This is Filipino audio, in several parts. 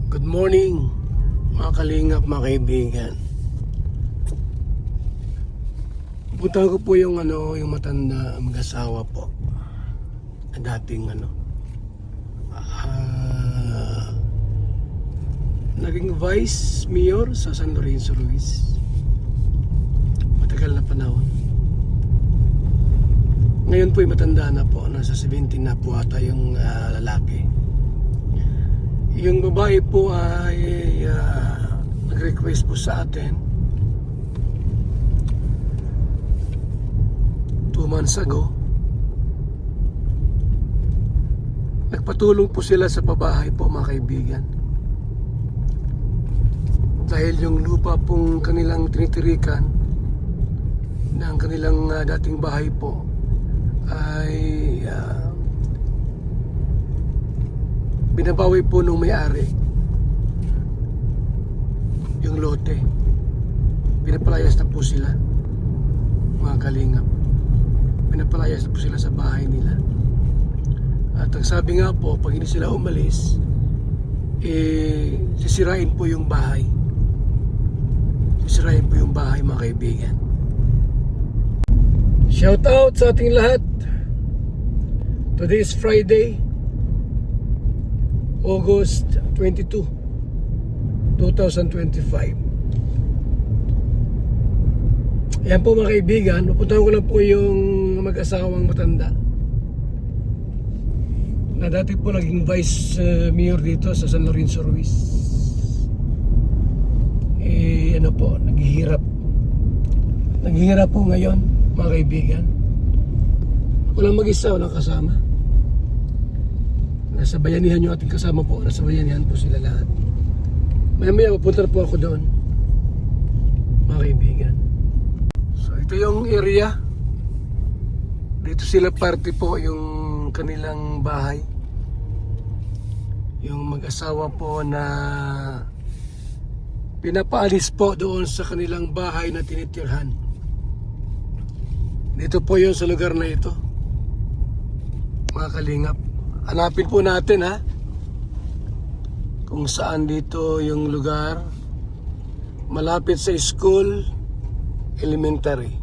Good morning, mga kalingap, mga kaibigan. Punta ko po yung matanda mag-asawa po. Dating naging vice mayor sa San Lorenzo Ruiz. Matagal na panahon. Ngayon po ay matanda na po, nasa 70 na po ata yung lalaki. Yung babae po ay nag-request po sa atin 2 months ago. Nagpatulong po sila sa pabahay po, mga kaibigan. Dahil yung lupa pong kanilang tinitirikan ng kanilang dating bahay po ay binabawi po nung may-ari yung lote. Pinapalayas na po sila, mga kalingap. Pinapalayas na po sila sa bahay nila. At ang sabi nga po, pag hindi sila umalis, sisirain po yung bahay. Sisirain po yung bahay, mga kaibigan. Shout out sa ating lahat. Today is Friday, August 22, 2025. Ayan po, mga kaibigan, pupuntahan ko lang po yung mag-asawang matanda na dati po naging vice mayor dito sa San Lorenzo Ruiz. Naghihirap po ngayon, mga kaibigan. Ako lang mag-isa, walang kasama. Nasa bayanihan yung ating kasama po. Nasa bayanihan po sila lahat. Maya-maya pupunta po ako doon, mga kaibigan. So ito yung area. Dito sila party po yung kanilang bahay. Yung mag-asawa po na pinapaalis po doon sa kanilang bahay na tinitirhan. Dito po yun sa lugar na ito, mga kalingap. Hanapin po natin kung saan dito yung lugar. Malapit sa school, elementary.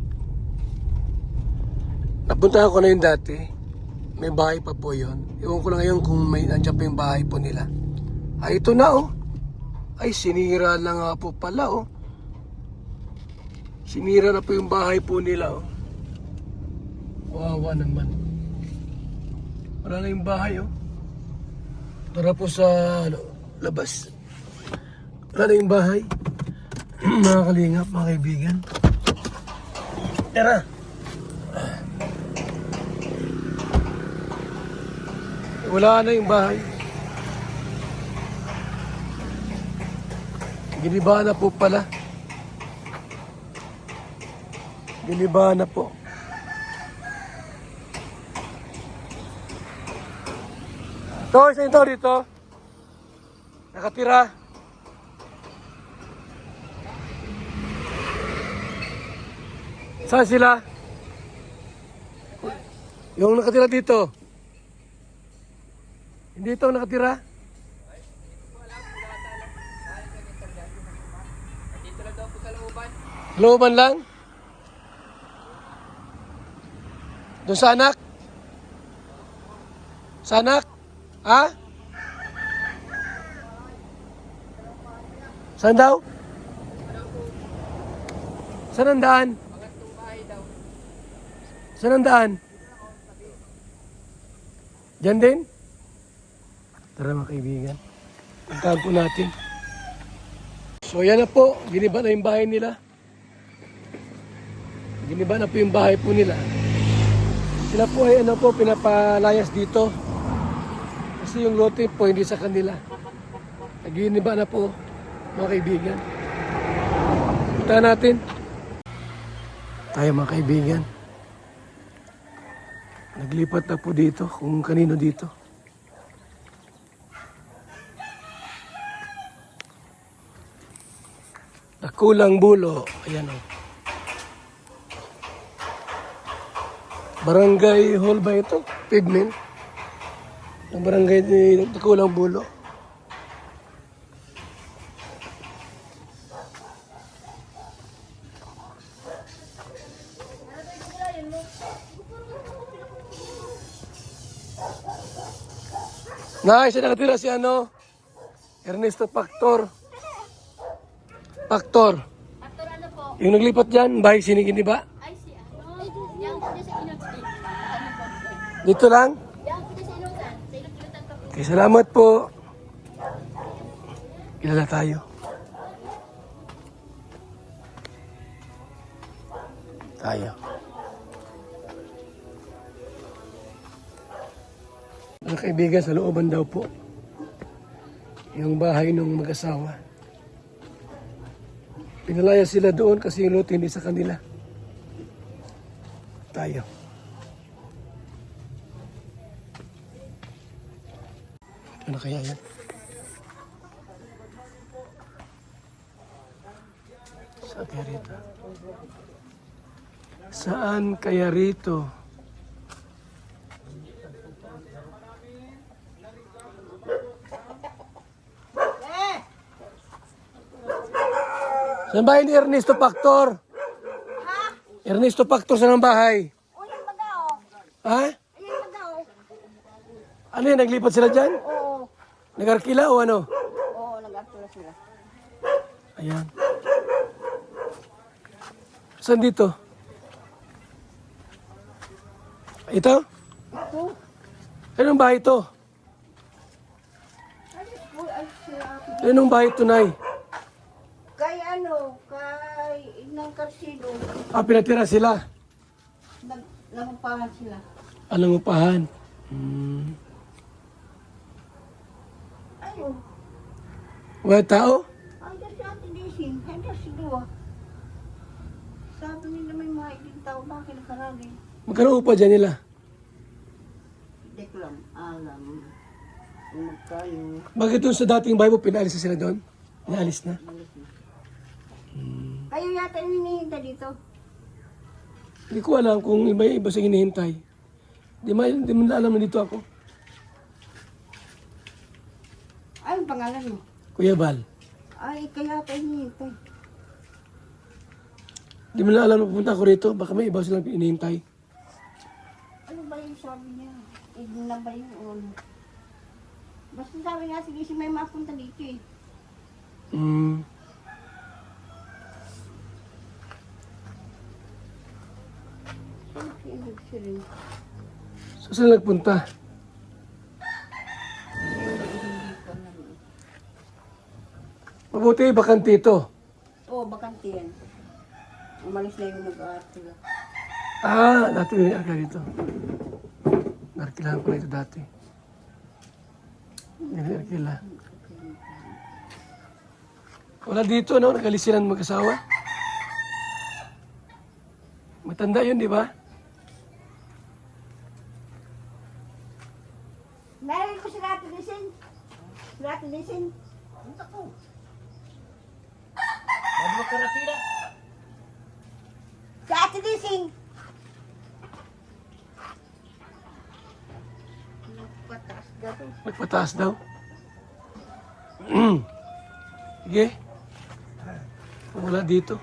Napunta ako na yun dati. May bahay pa po yun. Iwan ko lang ngayon kung nandiyan pa yung bahay po nila. Ay, ito na Ay, sinira na nga po pala Sinira na po yung bahay po nila Wawa naman. Wala na yung bahay Tara po sa labas. Wala na yung bahay. Mga kalingap, mga kaibigan. Tara. Wala na yung bahay. Giniba na po pala. Giniba na po. Isa ito dito. Nakatira. Saan sila? Yung nakatira dito. Hindi ito nakatira? Dito lang daw po sa looban. Looban lang? Doon sa anak? Sa anak? Ha? Saan daw? Saan ang daan? Pagkatong bahay daw. Saan ang daan? Diyan din? Tara, mga kaibigan. Puntahan po natin. So yan na po. Giniba na yung bahay nila. Giniba na po yung bahay po nila. Sila po ay pinapalayas dito. Kasi yung lote po hindi sa kanila. Naginiba na po, mga kaibigan. Puntahan natin. Tayo, mga kaibigan. Naglipat na po dito kung kanino dito. Dakulang Bulo. Ayan Barangay Hall ba ito? Pavement. Ang barangay ni Dakulang Bulo. Nice, nakatira si ano? Ernesto Pactor. Pactor. Actor ano po? Yung naglipat dyan, bahay sinigin, di ba? Ay, si ano? Yang po sa Ilot State. Ano po? Dito lang? Yang po sa Ilotan. Sa Ilot-Ilotan ka po. Okay, salamat po. Kilala tayo. Tayo. Mga kaibigan, sa looban daw po. Yung bahay ng mag-asawa. Pinalaya sila doon kasi yung lote hindi sa kanila. Tayo. Ano kaya yan? Saan kaya rito? Saan kaya rito? Saan bahay ni Ernesto Pactor? Ernesto Pactor, saan ang bahay? Uy, yung bagao. Ha? Ay, yung bagao. Ano yan, naglipat sila dyan? Oo. Nag-arkila o ano? Oo, nag-actor sila. Ayan. Saan dito? Ito? Ito. Anong bahay ito? Uy, ay, sila. Anong bahay ito, Nay? Kay ano, kay Inang Carcido, Pinatira sila. nangupahan sila. Anong upahan? Ayun. Wala tao? Ay, dahil sa atin dising, hindi si Dua. Sabi nila may mga ilang tao, bakit nakarali? Magkano upa dyan nila? Hindi ko lang alam. Kung magkano. Bakit doon sa dating bahay mo, pinaalis na sila doon? Inaalis na? Kayo yata yung hinihintay dito. Hindi ko alam kung iba sa hinihintay. Di mo na alam na dito ako. Ay, ang pangalan mo. Kuya Bal. Ay, kaya yata hinihintay. Di mo na alam na pupunta ako rito. Baka may iba silang hinihintay. Ano ba yung sabi niya? Na ba yung ano? Basta sabi nga, sige, si may mapunta dito eh. Ano sila? So saan nagpunta? Mabuti, bakante ito. Oo, bakante yan. Umalis na yung nag-aartila. Dati may arkila dito. Narkilahan ko na ito dati. May arkila. Wala dito, no? Nagalis silang mag-asawa. Matanda yun, di ba? Meron ko si Rati Disin. Rati Disin. Punta ko. Bago ka na sila. Si Ate Disin. Nagpataas gato. Magpataas daw. Sige. Wala dito.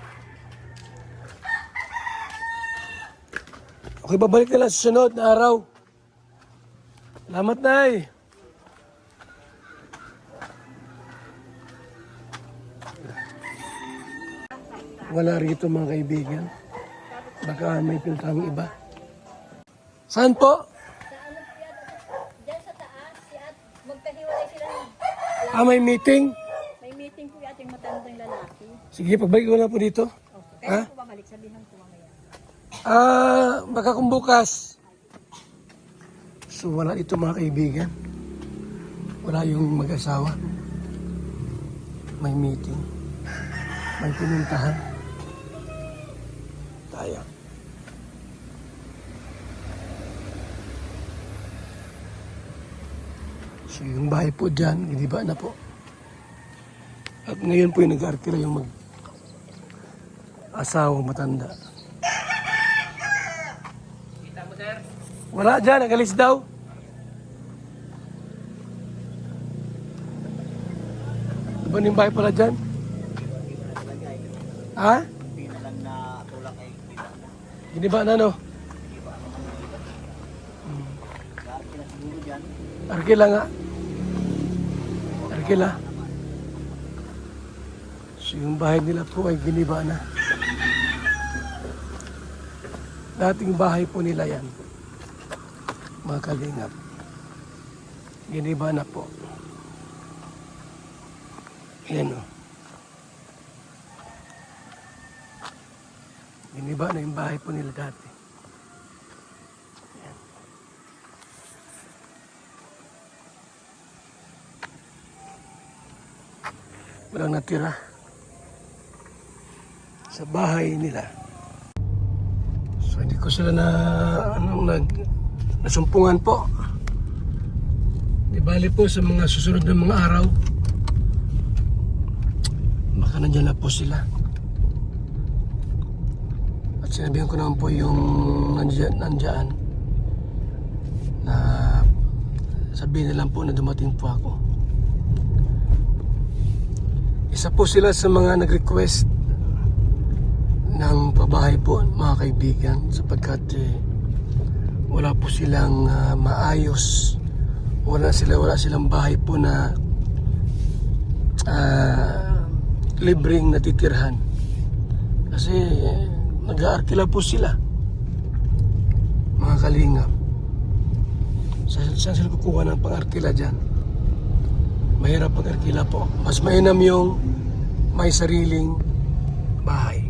Okay, babalik na lang sa sunod na araw. Salamat, Nay. Wala rito mga kaibigan. Baka may pinuntahan iba. Saan po? Diyan sa taas, si At, magkahiwalay sila ng... May meeting? May meeting po yung ating matandang lalaki. Sige, pagbalik ko na po dito. Okay. Kaya po babalik, sabihan ko mamaya. Baka kung bukas. So wala dito mga kaibigan. Wala yung mag-asawa. May meeting. May pinuntahan. Tayo. So yung bahay po dyan, iniba na po. At ngayon po yung nag-arkila yung mag-asawa matanda. Kita mo, sir. Wala dyan, nag-alis daw. Diba yung bahay pala dyan? Ha? Hindi na lang na tulak ay kita mo. Giniba na no? Kaya siguro dyan. Arkila nga. arkila. So yung bahay nila po ay giniba na. Dating bahay po nila yan. Mga kalingap. Giniba na po. Yan o. Giniba na yung bahay po nila dati. Yan. Walang natira sa bahay nila. So hindi ko sila nasumpungan po. Di bali po sa mga susunod na mga araw, baka nandiyan na po sila. At sinabihan ko naman po yung nandiyan na sabihin na lang po na dumating po ako. Isa po sila sa mga nag-request ng pabahay po, mga kaibigan, sapagkat wala po silang maayos, wala silang bahay po na libreng natitirhan. Kasi nag-aarkila po sila, mga kalingap. Saan sila kukuha ng pang-arkila dyan? Mahirap pag-arkila po. Mas mainam yung may sariling bahay.